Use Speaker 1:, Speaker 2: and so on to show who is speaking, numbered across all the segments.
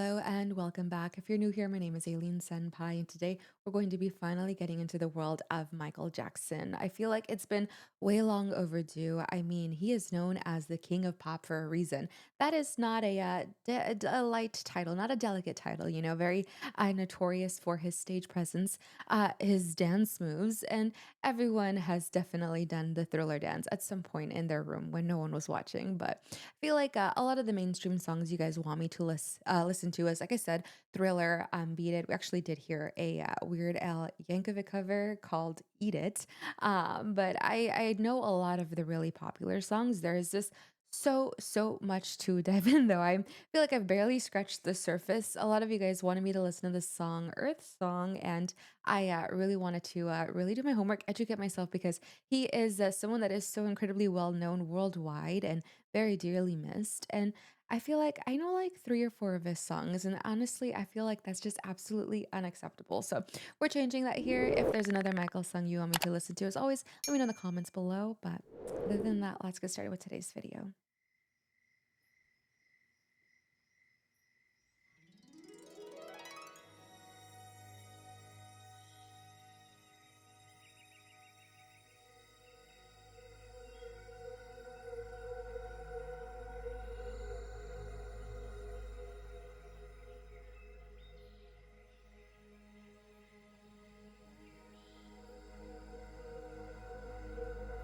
Speaker 1: Hello and welcome back. If you're new here, my name is Aileen Senpai, and today we're going to be finally getting into the world of Michael Jackson. I feel like it's been way long overdue. I mean, he is known as the king of pop for a reason. That is not a light title, not a delicate title, very notorious for his stage presence, his dance moves, and everyone has definitely done the thriller dance at some point in their room when no one was watching. But feel like a lot of the mainstream songs you guys want me to listen to is, like I said, Thriller, Beat It. We actually did hear a Weird Al Yankovic cover called Eat It. But I know a lot of the really popular songs. There is just so much to dive in, though. I feel like I've barely scratched the surface. A lot of you guys wanted me to listen to the song Earth Song, and I really wanted to really do my homework, educate myself, because he is someone that is so incredibly well known worldwide and very dearly missed. And I feel like I know like three or four of his songs, and honestly, I feel like that's just absolutely unacceptable. So we're changing that here. If there's another Michael song you want me to listen to, as always, let me know in the comments below. But other than that, let's get started with today's video.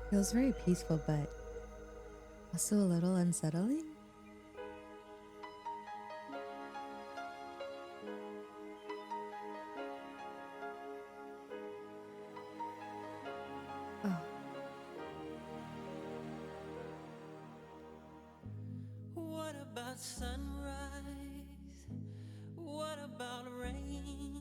Speaker 1: Feels very peaceful, but also a little unsettling. Oh,
Speaker 2: What about sunrise? What about rain?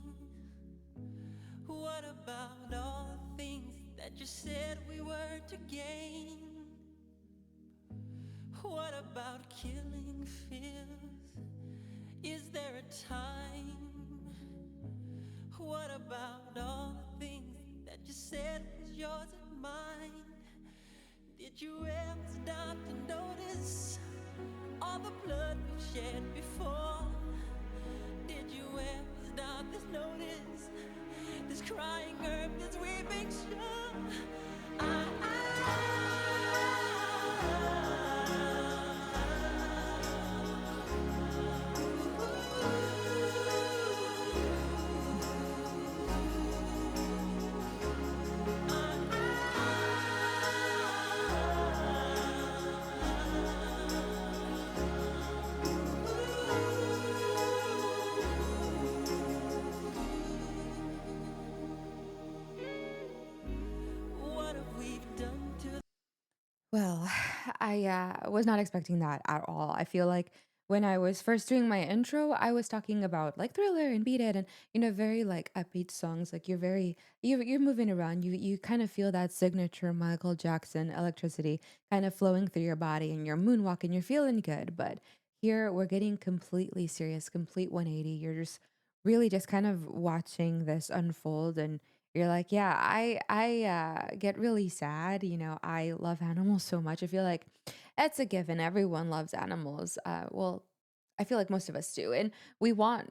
Speaker 2: What about all the things that you said we were to gain? What about killing fears? Is there a time? What about all the things that you said was yours and mine? Did you ever stop to notice all the blood we've shed before? Did you ever stop this notice? This crying earth, this weeping shore. What have we done to
Speaker 1: well, I was not expecting that at all. I feel like when I was first doing my intro, I was talking about like Thriller and Beat It, and very like upbeat songs. Like you're moving around. You kind of feel that signature Michael Jackson electricity kind of flowing through your body, and you're moonwalking. You're feeling good. But here we're getting completely serious, complete 180. You're just really just kind of watching this unfold, and you're like, yeah, I get really sad. I love animals so much. I feel like it's a given. Everyone loves animals. Well, I feel like most of us do, and we want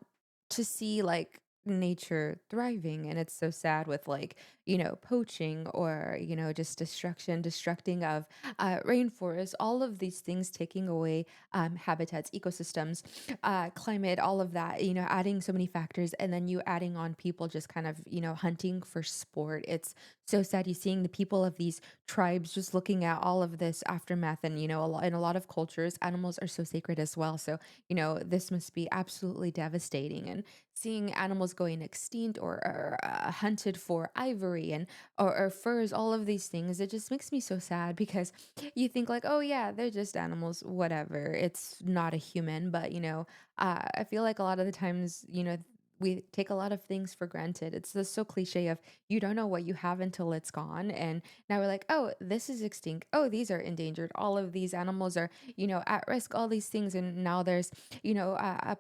Speaker 1: to see like nature thriving. And it's so sad with like poaching, or just destructing of rainforests, all of these things taking away habitats, ecosystems, climate, all of that, adding so many factors, and then you adding on people just kind of, hunting for sport. It's so sad you seeing the people of these tribes just looking at all of this aftermath. And, in a lot of cultures, animals are so sacred as well. So, this must be absolutely devastating. And seeing animals going extinct, or hunted for ivory and or furs, all of these things, it just makes me so sad, because you think like, oh yeah, they're just animals, whatever. It's not a human. But I feel like a lot of the times, we take a lot of things for granted. It's this so cliche of you don't know what you have until it's gone. And now we're like, oh, this is extinct. Oh, these are endangered. All of these animals are, at risk, all these things. And now there's,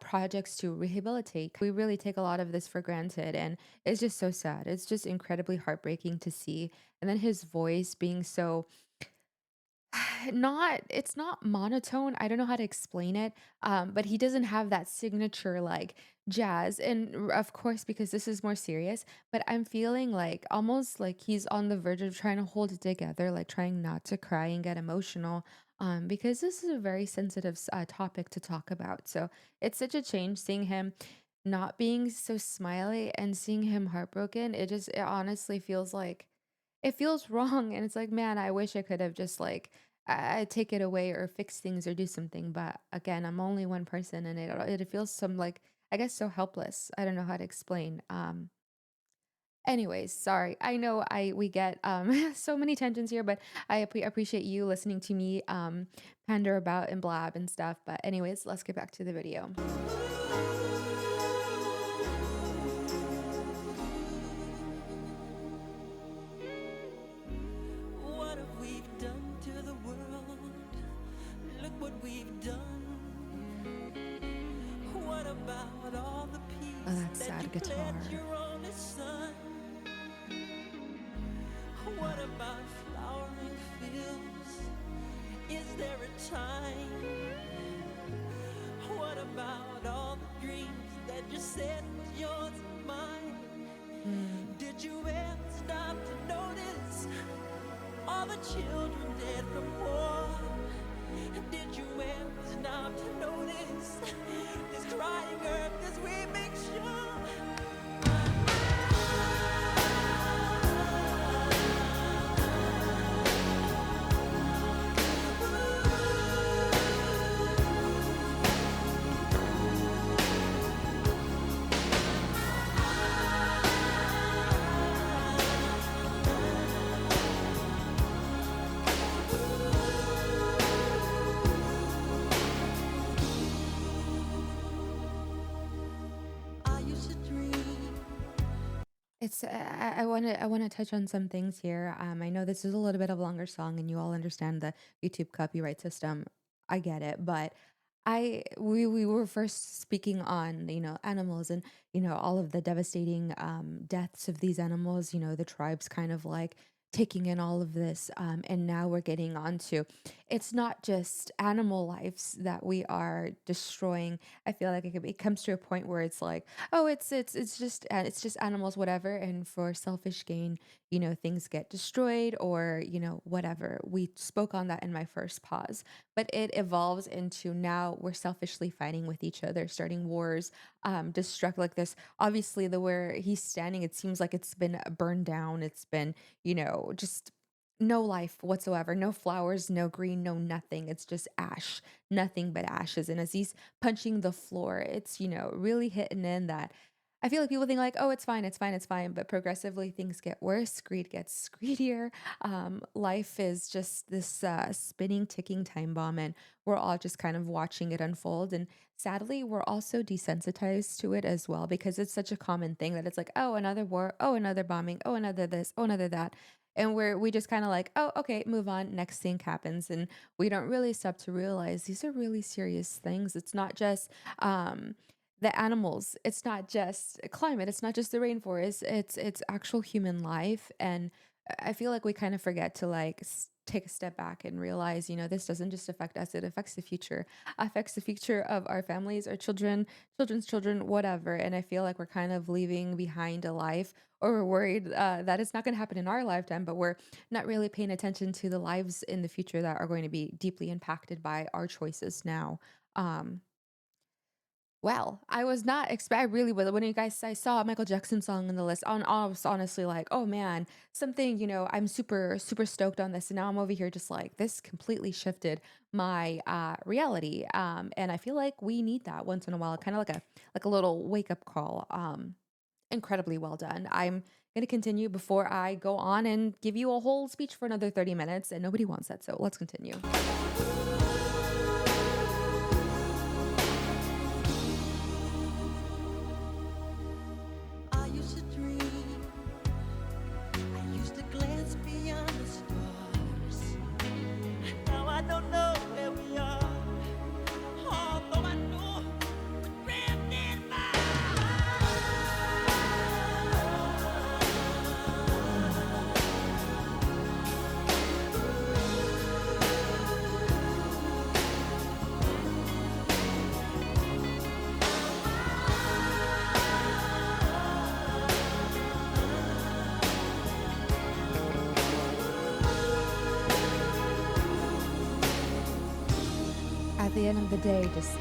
Speaker 1: projects to rehabilitate. We really take a lot of this for granted. And it's just so sad. It's just incredibly heartbreaking to see. And then his voice being so not it's not monotone. I don't know how to explain it. But he doesn't have that signature like jazz. And of course, because this is more serious, but I'm feeling like almost like he's on the verge of trying to hold it together, like trying not to cry and get emotional. Because this is a very sensitive topic to talk about. So it's such a change seeing him not being so smiley and seeing him heartbroken. It honestly feels like it feels wrong, and it's like, "Man, I wish I could have just, like, take it away or fix things or do something," but again, I'm only one person, and it feels some, like, I guess, so helpless. I don't know how to explain. Anyways, sorry. I know I we get, so many tensions here, but I appreciate you listening to me, pander about and blab and stuff, but anyways, let's get back to the video.
Speaker 2: What have we done to the world? Look what we've done. What about all the
Speaker 1: Oh,
Speaker 2: peace
Speaker 1: that
Speaker 2: that you
Speaker 1: sad
Speaker 2: pledged
Speaker 1: guitar.
Speaker 2: your only son? What about flowering fields? Is there a time? What about all the dreams that you said was yours and mine?
Speaker 1: Mm.
Speaker 2: Did you ever stop to notice all the children dead from war? Did you ever stop to notice this crying earth as we make sure? I used to dream.
Speaker 1: I wanna touch on some things here. I know this is a little bit of a longer song, and you all understand the YouTube copyright system. I get it, but we were first speaking on animals and all of the devastating deaths of these animals. The tribes kind of like taking in all of this, and now we're getting onto it's not just animal lives that we are destroying. I feel like it comes to a point where it's like, oh, it's just animals, whatever, and for selfish gain, things get destroyed or whatever. We spoke on that in my first pause, but it evolves into now we're selfishly fighting with each other, starting wars, destruct like this. Obviously, the where he's standing, it seems like it's been burned down. It's been just no life whatsoever, no flowers, no green, no nothing. It's just ash, nothing but ashes. And as he's punching the floor, it's, really hitting in that I feel like people think like, oh, it's fine, it's fine, it's fine. But progressively things get worse. Greed gets greedier. Life is just this spinning, ticking time bomb. And we're all just kind of watching it unfold. And sadly, we're also desensitized to it as well because it's such a common thing that it's like, oh, another war, oh, another bombing, oh, another this, oh, another that. And we just kind of like, oh, okay, move on. Next thing happens. And we don't really stop to realize these are really serious things. It's not just the animals, it's not just climate, it's not just the rainforest, it's actual human life. And I feel like we kind of forget to like take a step back and realize, this doesn't just affect us, it affects the future, affects the future of our families, our children, children's children, whatever. And I feel like we're kind of leaving behind a life, or we're worried that it's not going to happen in our lifetime, but we're not really paying attention to the lives in the future that are going to be deeply impacted by our choices now. um well, I was not expect I really was when you guys I saw a Michael Jackson song on the list, I was honestly like, "Oh, man, something, I'm super, super stoked on this," and now I'm over here just like, this completely shifted my, reality, and I feel like we need that once in a while, kinda like a little wake-up call. Incredibly well done. I'm gonna continue before I go on and give you a whole speech for another 30 minutes, and nobody wants that, so let's continue.
Speaker 2: I used to dream. I used to glance beyond the stars. Now I don't know where we are. Although I know we're drifting by.
Speaker 1: the end of the day, just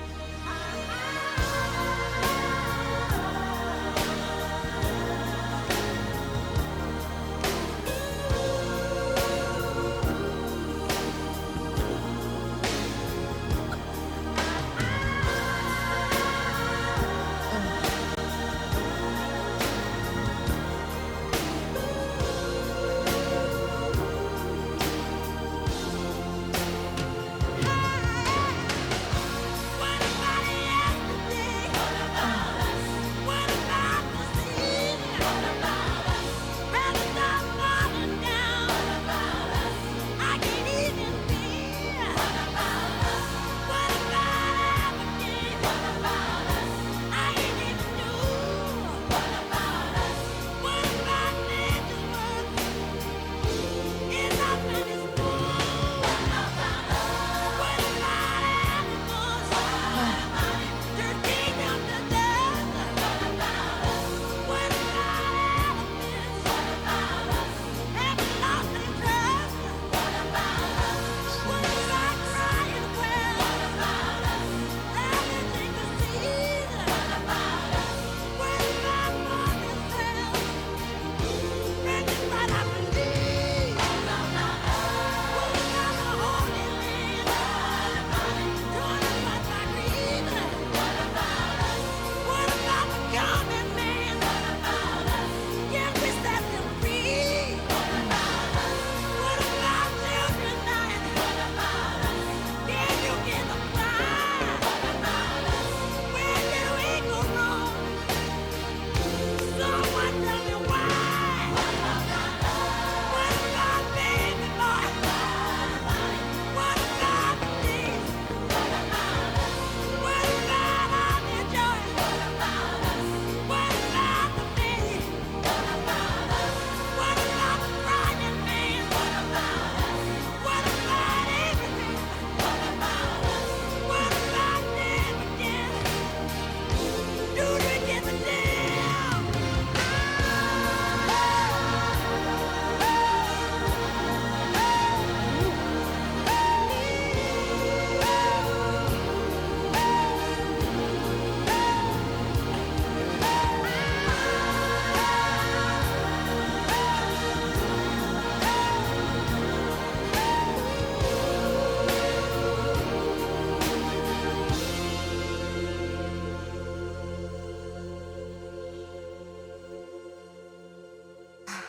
Speaker 1: ugh.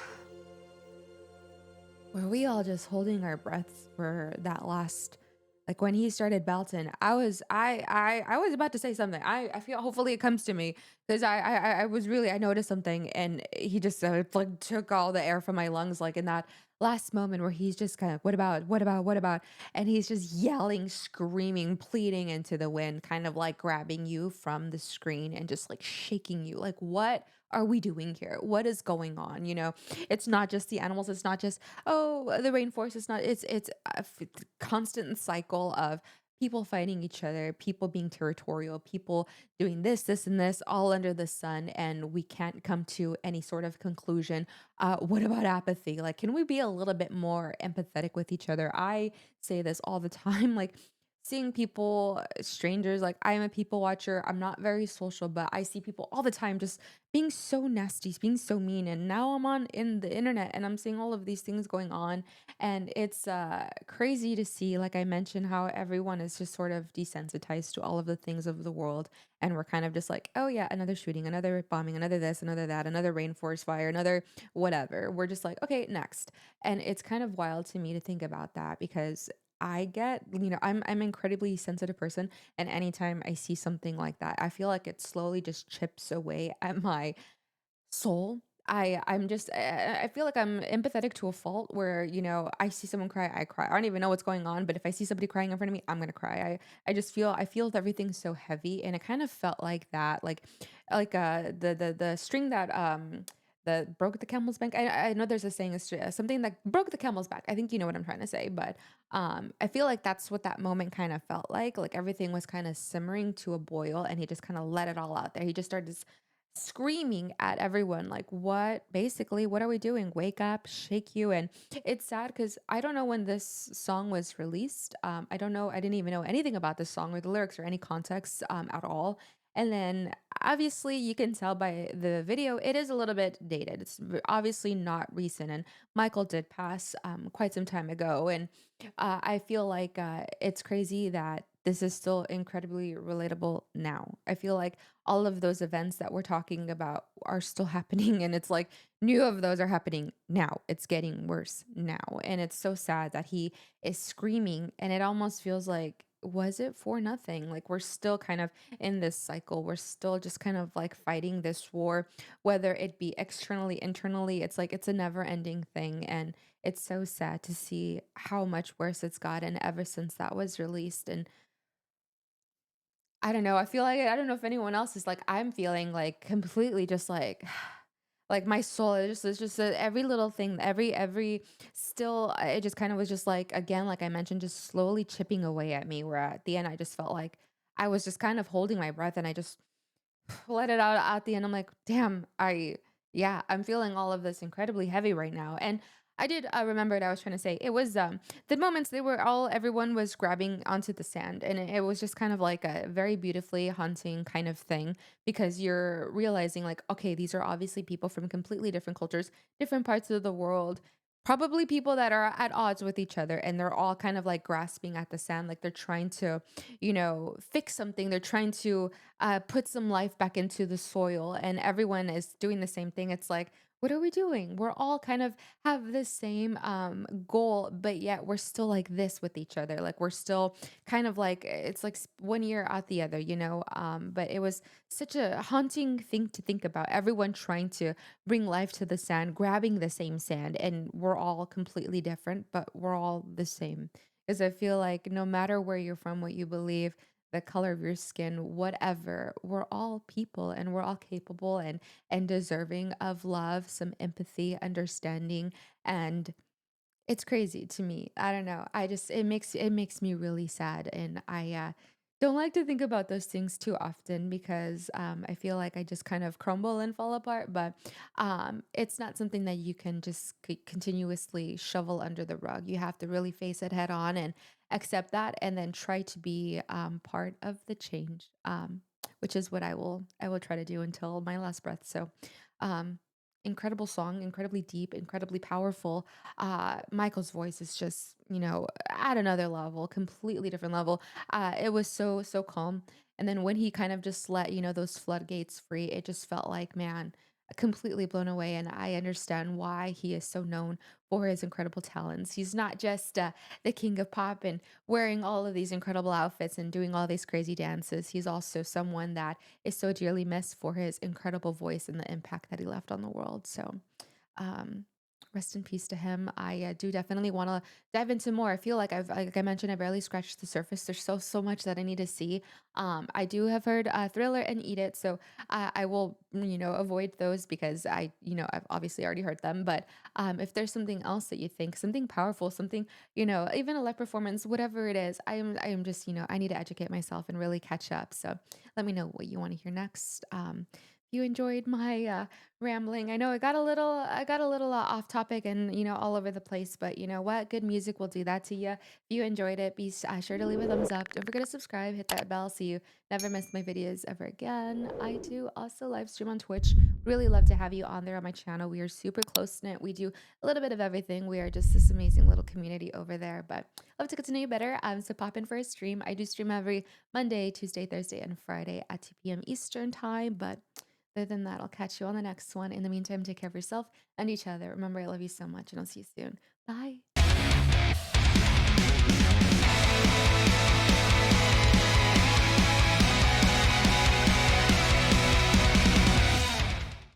Speaker 1: Were we all just holding our breaths for that last like when he started belting, I was about to say something. I feel hopefully it comes to me because I was really I noticed something and he just like took all the air from my lungs like in that last moment where he's just kind of what about and he's just yelling, screaming, pleading into the wind, kind of like grabbing you from the screen and just like shaking you. Like what are we doing here? What is going on? You know, it's not just the animals. It's not just oh, the rainforest is not it's a constant cycle of people fighting each other, people being territorial, people doing this, and this, all under the sun, and we can't come to any sort of conclusion. What about apathy? Like, can we be a little bit more empathetic with each other? I say this all the time, like seeing people, strangers, like I am a people watcher. I'm not very social, but I see people all the time just being so nasty, being so mean. And now I'm on in the internet and I'm seeing all of these things going on. And it's crazy to see, like I mentioned, how everyone is just sort of desensitized to all of the things of the world. And we're kind of just like, oh, yeah, another shooting, another bombing, another this, another that, another rainforest fire, another whatever. We're just like, okay, next. And it's kind of wild to me to think about that because I get, I'm an incredibly sensitive person, and anytime I see something like that, I feel like it slowly just chips away at my soul. I'm just I feel like I'm empathetic to a fault where, I see someone cry, I cry. I don't even know what's going on, but if I see somebody crying in front of me, I'm gonna cry. I just feel I feel everything's so heavy and it kind of felt like that. Like the string that broke the camel's back. I know there's a saying it's something that broke the camel's back. I think you know what I'm trying to say, but I feel like that's what that moment kind of felt like. Like everything was kind of simmering to a boil and he just kind of let it all out there. He just started screaming at everyone like, what basically, what are we doing? Wake up, shake you. And it's sad because I don't know when this song was released. I don't know, I didn't even know anything about this song or the lyrics or any context at all. And then obviously you can tell by the video it is a little bit dated. It's obviously not recent, and Michael did pass quite some time ago. And I feel like it's crazy that this is still incredibly relatable now. I feel like all of those events that we're talking about are still happening, and it's like new of those are happening now. It's getting worse now, and it's so sad that he is screaming, and it almost feels like, was it for nothing? Like we're still kind of in this cycle. We're still just kind of like fighting this war, whether it be externally, internally. It's like it's a never ending thing, and it's so sad to see how much worse it's gotten ever since that was released. And I don't know, I feel like I don't know if anyone else is like I'm feeling like completely just like my soul is just every little thing, every still it just kind of was just like again, like I mentioned, just slowly chipping away at me, where at the end I just felt like I was just kind of holding my breath, and I just let it out at the end. I'm like, damn, yeah, I'm feeling all of this incredibly heavy right now. And I did remember what I was trying to say. It was the moments they were all everyone was grabbing onto the sand, and it was just kind of like a very beautifully haunting kind of thing, because you're realizing like, okay, these are obviously people from completely different cultures, different parts of the world. Probably people that are at odds with each other, and they're all kind of like grasping at the sand, like they're trying to, fix something. They're trying to put some life back into the soil, and everyone is doing the same thing. It's like, what are we doing? We're all kind of have the same goal, but yet we're still like this with each other. Like we're still kind of like it's like one year out the other, but it was such a haunting thing to think about. Everyone trying to bring life to the sand, grabbing the same sand, and we're all completely different, but we're all the same. Because I feel like no matter where you're from, what you believe, the color of your skin, whatever, we're all people, and we're all capable and deserving of love, some empathy, understanding, and it's crazy to me. I don't know. I just it makes me really sad, and I don't like to think about those things too often, because I feel like I just kind of crumble and fall apart. But it's not something that you can just continuously shovel under the rug. You have to really face it head on and accept that, and then try to be part of the change. Which is what I will try to do until my last breath. So, um, incredible song, incredibly deep, incredibly powerful. Michael's voice is just, at another level, completely different level. It was so, so calm. And then when he kind of just let, those floodgates free, it just felt like, man, completely blown away. And I understand why he is so known for his incredible talents. He's not just the king of pop and wearing all of these incredible outfits and doing all these crazy dances. He's also someone that is so dearly missed for his incredible voice and the impact that he left on the world. So, um, rest in peace to him. I do definitely want to dive into more. I feel like like I mentioned, I barely scratched the surface. There's so much that I need to see. I do have heard Thriller and Eat It, so I will, avoid those because I've obviously already heard them. But if there's something else that you think, something powerful, something, even a live performance, whatever it is, I am just, I need to educate myself and really catch up. So let me know what you want to hear next. If you enjoyed my rambling. I know I got a little off topic and all over the place, but you know what? Good music will do that to you. If you enjoyed it, be sure to leave a thumbs up. Don't forget to subscribe, hit that bell so you never miss my videos ever again. I do also live stream on Twitch. Really love to have you on there on my channel. We are super close knit. We do a little bit of everything. We are just this amazing little community over there. But love to get to know you better. So pop in for a stream. I do stream every Monday, Tuesday, Thursday, and Friday at 2 p.m. Eastern time. But other than that, I'll catch you on the next one. In the meantime, take care of yourself and each other. Remember, I love you so much, and I'll see you soon. Bye.